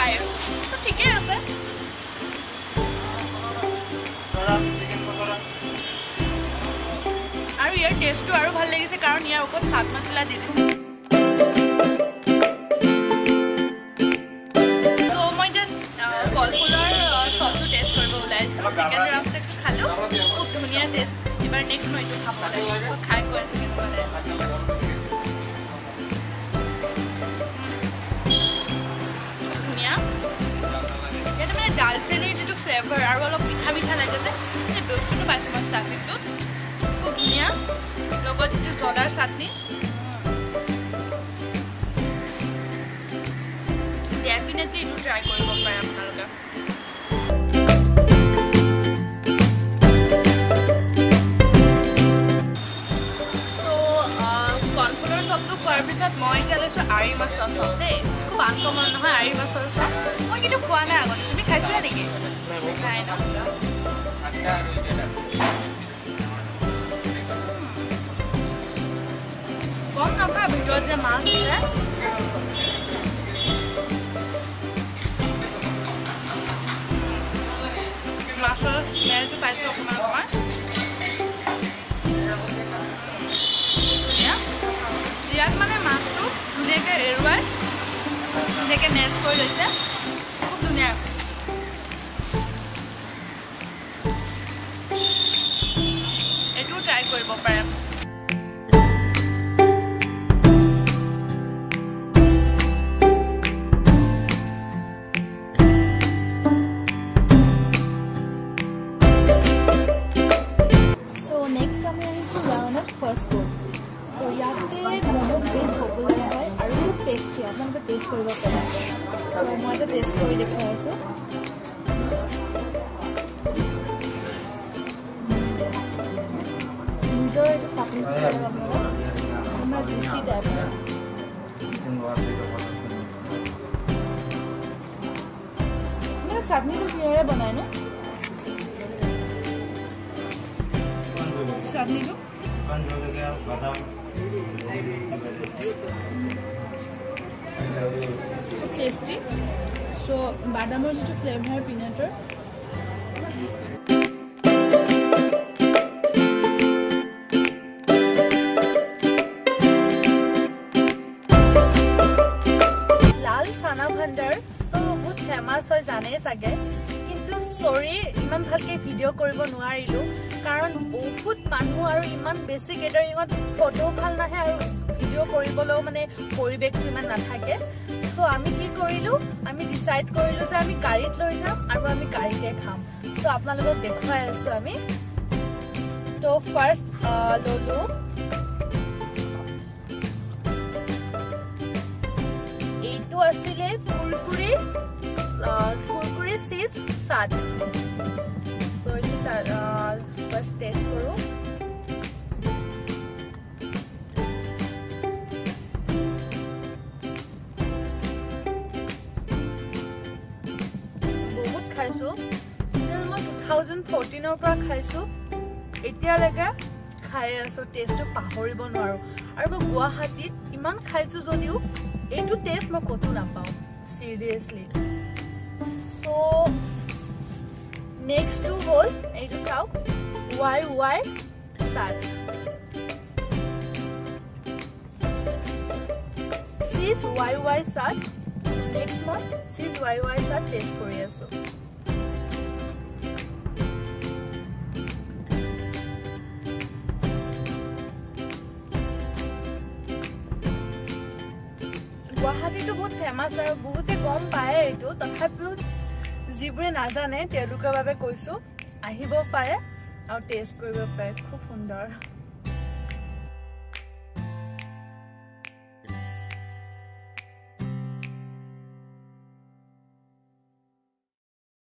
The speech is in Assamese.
খায় তো ঠিকে আছে আৰু ইয়াৰ টেষ্টটো আৰু ভাল লাগিছে কাৰণ ইয়াৰ ওপৰত চাট মছলা দি দিছে তো মই কলফুলৰ চপটো টেষ্ট কৰিব ওলাইছোঁ চিকেন ৰাফ্ট খালোঁ খুব ধুনীয়া টেষ্ট এবাৰ নেক্সট মই এইটো খাব লাগে খাই কৈ আছোঁ ধুনীয়া ইয়াতে মানে ডালচেনিৰ যিটো ফ্লেভাৰ আৰু অলপ মিঠা মিঠা লাগে যে সেই বস্তুটো পাইছোঁ মই ষ্টাফিংটোত খুব ধুনীয়া লগত যিটো জ্বলাৰ চাটনি ডেফিনেটলি এইটো ট্ৰাই কৰিব পাৰে আপোনালোকে কলফুলৰ চপটো খোৱাৰ পিছত মই এতিয়া লৈছোঁ আৰি মাছৰ চপ দেই খুব আনকমন নহয় আৰি মাছৰ চপ মই কিন্তু খোৱা নাই আগতে তুমি খাইছিলা নেকি নাই ন গম নাপায় ভিতৰত যে মাছ আছে মাছৰ স্মেলটো পাইছোঁ অকণমান অকণমান ইয়াত মানে মাছটো ধুনীয়াকৈ এৰুৱাই ধুনীয়াকৈ মেচ কৰি লৈছে খুব ধুনীয়া এইটোও ট্ৰাই কৰিব পাৰে ফাৰ্ষ্ট ফুড তো ইয়াতে ম'ম' বেষ্ট পপুলাৰ হয় আৰু খুব টেষ্টি আপোনালোকে টেষ্ট কৰিব পাৰে তো মই এটা টেষ্ট কৰি দেখুৱাই আছোঁ নিজৰ এইটো চাটনি আপোনালোক আমাৰ জুচি টাইপ চাটনিটো কিহেৰে বনাই ন চাটনিটো টেষ্টি সো বাদামৰ যিটো ফ্লেভাৰ পিনাটৰ লাল চানা ভাণ্ডাৰ তো বহুত ফেমাছ হয় জানে চাগে কিন্তু সৰি ইমান ভালকে ভিডিঅ' কৰিব নোৱাৰিলোঁ কাৰণ বহুত মানুহ আৰু ইমান বেছি গেডাৰিঙত ফটো ভাল নাহে আৰু ভিডিঅ' কৰিবলৈও মানে পৰিৱেশটো ইমান নাথাকে তো আমি কি কৰিলোঁ আমি ডিচাইড কৰিলোঁ যে আমি গাড়ীত লৈ যাম আৰু আমি গাড়ীতে খাম তো আপোনালোকক দেখুৱাই আছোঁ আমি তো ফাৰ্ষ্ট ল'লোঁ এইটো আছিলে কুৰকুৰি চিজ চাট so এইটো ফাৰ্ষ্ট টেষ্ট কৰোঁ বহুত খাইছোঁ মই 2014ৰ পৰা খাইছোঁ এতিয়ালৈকে খাই আছোঁ টেষ্টটো পাহৰিব নোৱাৰোঁ আৰু মই গুৱাহাটীত ইমান খাইছোঁ যদিও এইটো টেষ্ট মই ক'তো নাপাওঁ চিৰিয়াছলি so next to hole এইটো চাওক YY চাট চিজ YY চাট নেক্সট মই চিজ YY চাট টেষ্ট কৰি আছোঁ গুৱাহাটীটো বহুত ফেমাছ আৰু বহুতে গম পায় এইটো তথাপিও যিবোৰে নাজানে তেওঁলোকৰ বাবে কৈছোঁ আহিব পাৰে আৰু টেষ্ট কৰিব পাৰে খুব সুন্দৰ